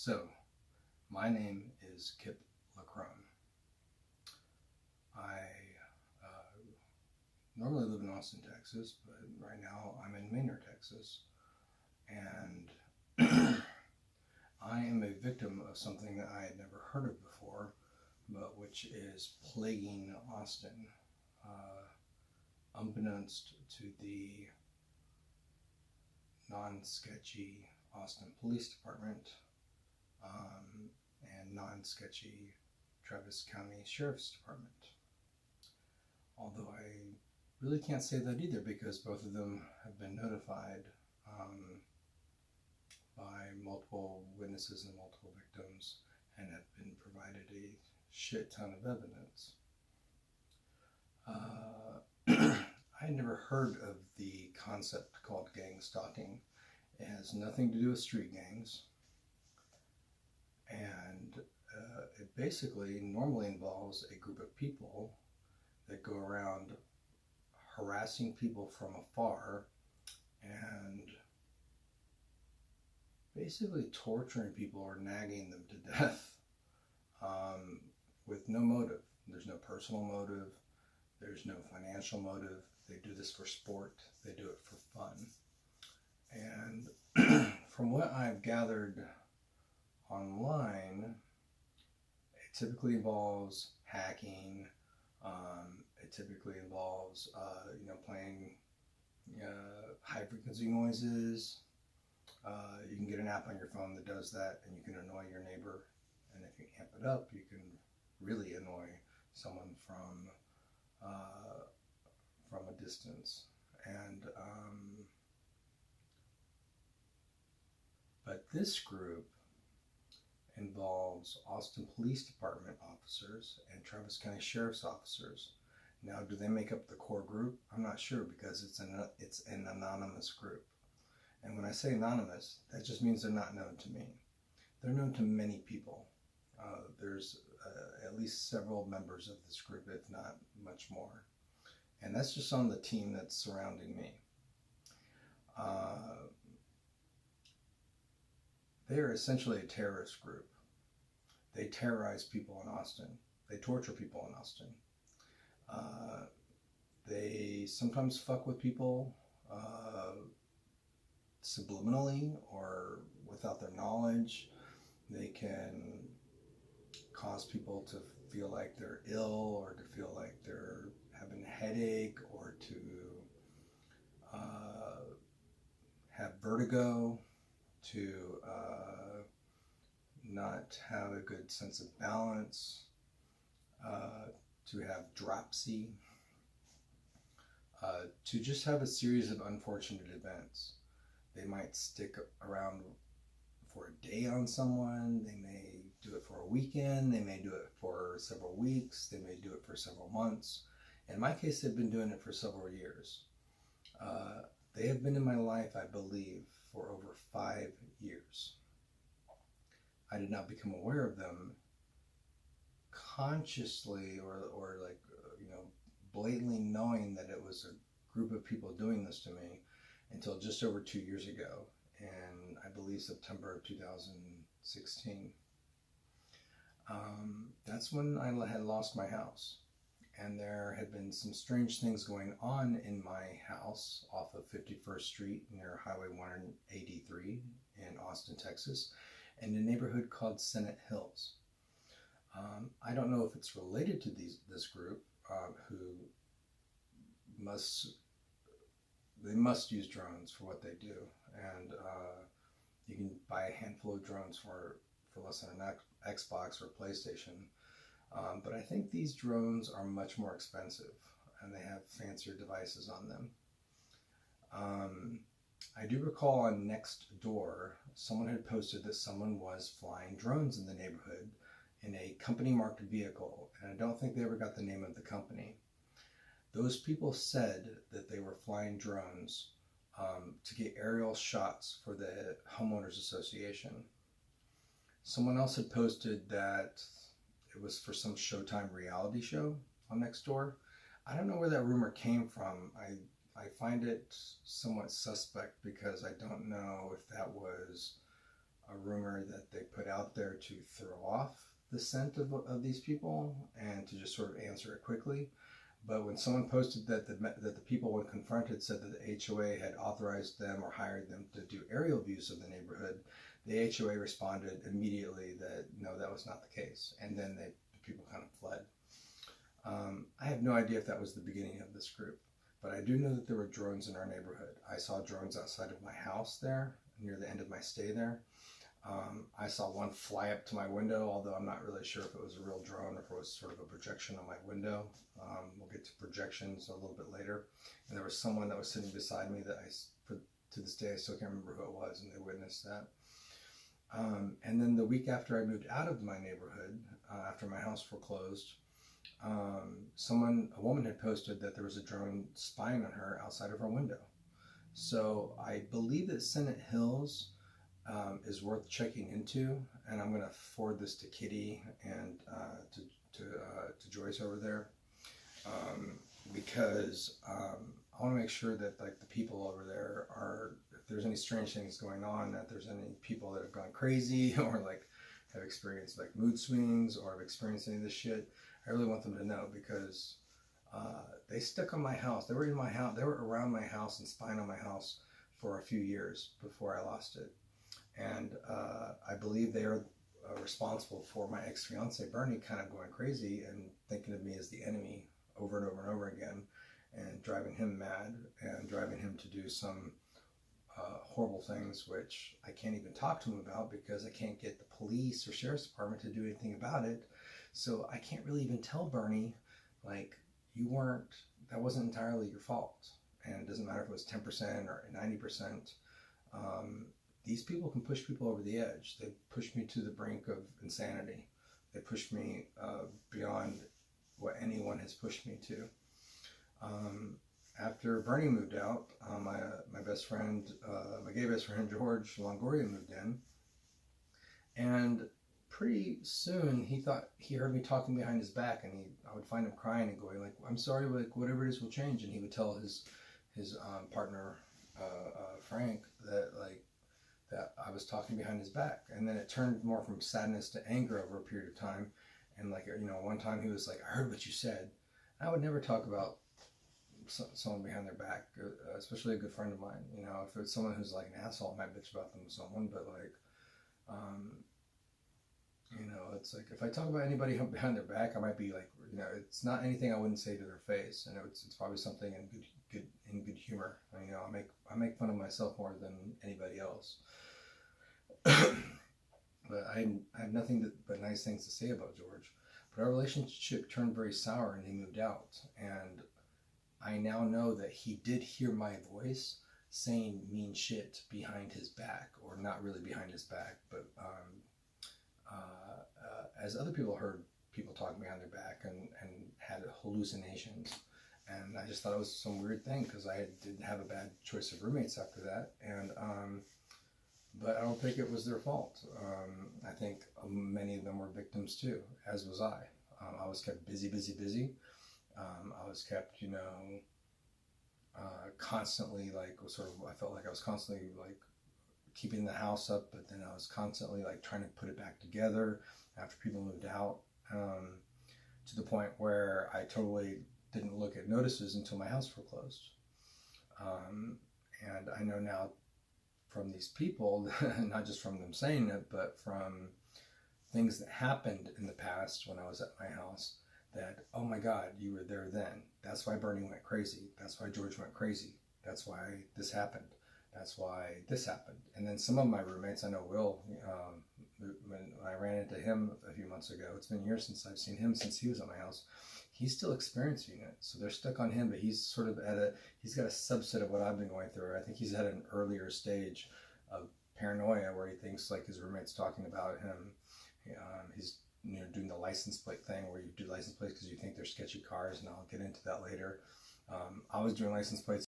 So, my name is Kip Lacrone. I normally live in Austin, Texas, but right now I'm in Manor, Texas. And I am a victim of something that I had never heard of before, but which is plaguing Austin. Unbeknownst to the non-sketchy Austin Police Department, and non-sketchy Travis County Sheriff's Department. Although I really can't say that either because both of them have been notified by multiple witnesses and multiple victims and have been provided a shit ton of evidence. I had never heard of the concept called gang stalking. It has nothing to do with street gangs. And it basically normally involves a group of people that go around harassing people from afar and basically torturing people or nagging them to death with no motive. There's no personal motive. There's no financial motive. They do this for sport. They do it for fun. And from what I've gathered online, it typically involves hacking. It typically involves, playing high frequency noises. You can get an app on your phone that does that, and you can annoy your neighbor. And if you amp it up, you can really annoy someone from a distance. And but this group involves Austin Police Department officers and Travis County Sheriff's officers. Now, do they make up the core group? I'm not sure because it's an anonymous group. And when I say anonymous, that just means they're not known to me. They're known to many people. There's at least several members of this group, if not much more. And that's just on the team that's surrounding me. They are essentially a terrorist group. They terrorize people in Austin. They torture people in Austin. They sometimes fuck with people subliminally or without their knowledge. They can cause people to feel like they're ill or to feel like they're having a headache or to have vertigo, to not have a good sense of balance, to have dropsy, to just have a series of unfortunate events. They might stick around for a day on someone. They may do it for a weekend. They may do it for several weeks. They may do it for several months. In my case, they've been doing it for several years. They have been in my life, I believe, for over 5 years. I did not become aware of them consciously or blatantly knowing that it was a group of people doing this to me until just over 2 years ago, in I believe September of 2016. That's when I had lost my house. And there had been some strange things going on in my house off of 51st Street near Highway 183 in Austin, Texas, in a neighborhood called Senate Hills. I don't know if it's related to this group who must use drones for what they do. And you can buy a handful of drones for less than an Xbox or PlayStation. But I think these drones are much more expensive and they have fancier devices on them. I do recall on Nextdoor, someone had posted that someone was flying drones in the neighborhood in a company marked vehicle, and I don't think they ever got the name of the company. Those people said that they were flying drones to get aerial shots for the homeowners association. Someone else had posted that it was for some Showtime reality show on Nextdoor. I don't know where that rumor came from. I find it somewhat suspect because I don't know if that was a rumor that they put out there to throw off the scent of these people and to just sort of answer it quickly. But when someone posted that the people, when confronted, said that the HOA had authorized them or hired them to do aerial views of the neighborhood, the HOA responded immediately that no, that was not the case. And then the people kind of fled. I have no idea if that was the beginning of this group, but I do know that there were drones in our neighborhood. I saw drones outside of my house there, near the end of my stay there. I saw one fly up to my window, although I'm not really sure if it was a real drone or if it was sort of a projection on my window. We'll get to projections a little bit later. And there was someone that was sitting beside me that to this day, I still can't remember who it was, and they witnessed that. And then the week after I moved out of my neighborhood, after my house foreclosed, a woman had posted that there was a drone spying on her outside of her window. So I believe that Senate Hills is worth checking into, and I'm going to forward this to Kitty and to Joyce over there, because I want to make sure that like the people over there are, if there's any strange things going on, that there's any people that have gone crazy or like have experienced like mood swings or have experienced any of this shit. I really want them to know, because they stuck on my house. They were in my house. They were around my house and spying on my house for a few years before I lost it. And I believe they are responsible for my ex-fiance Bernie kind of going crazy and thinking of me as the enemy over and over and over again, and driving him mad and driving him to do some horrible things, which I can't even talk to him about because I can't get the police or sheriff's department to do anything about it. So I can't really even tell Bernie, like, that wasn't entirely your fault. And it doesn't matter if it was 10% or 90%. These people can push people over the edge. They pushed me to the brink of insanity. They pushed me beyond what anyone has pushed me to. After Bernie moved out, my best friend, my gay best friend George Longoria moved in, and pretty soon he heard me talking behind his back, and I would find him crying and going like, "I'm sorry, like whatever it is will change," and he would tell his partner Frank that I was talking behind his back, and then it turned more from sadness to anger over a period of time, and like one time he was like, "I heard what you said." I would never talk about someone behind their back, especially a good friend of mine. If it's someone who's like an asshole, I might bitch about them with someone, but like, it's like if I talk about anybody behind their back, I might be like, it's not anything I wouldn't say to their face, and it's probably something in good humor. I make fun of myself more than anybody else. But I have nothing but nice things to say about George. But our relationship turned very sour, and he moved out, and I now know that he did hear my voice saying mean shit behind his back, or not really behind his back, but as other people heard people talking behind their back and had hallucinations. And I just thought it was some weird thing, because I didn't have a bad choice of roommates after that. And but I don't think it was their fault. I think many of them were victims too, as was I. I was kept busy. I was kept, constantly like I felt like I was constantly like keeping the house up, but then I was constantly like trying to put it back together after people moved out, to the point where I totally didn't look at notices until my house foreclosed. And I know now from these people, not just from them saying it, but from things that happened in the past when I was at my house, that, oh my God, you were there then. That's why Bernie went crazy. That's why George went crazy. That's why this happened. That's why this happened. And then some of my roommates, I know Will, when I ran into him a few months ago, it's been years since I've seen him, since he was at my house, he's still experiencing it. So they're stuck on him, but he's sort of he's got a subset of what I've been going through. I think he's at an earlier stage of paranoia where he thinks like his roommate's talking about him. He's doing the license plate thing, where you do license plates because you think they're sketchy cars, and I'll get into that later. I was doing license plates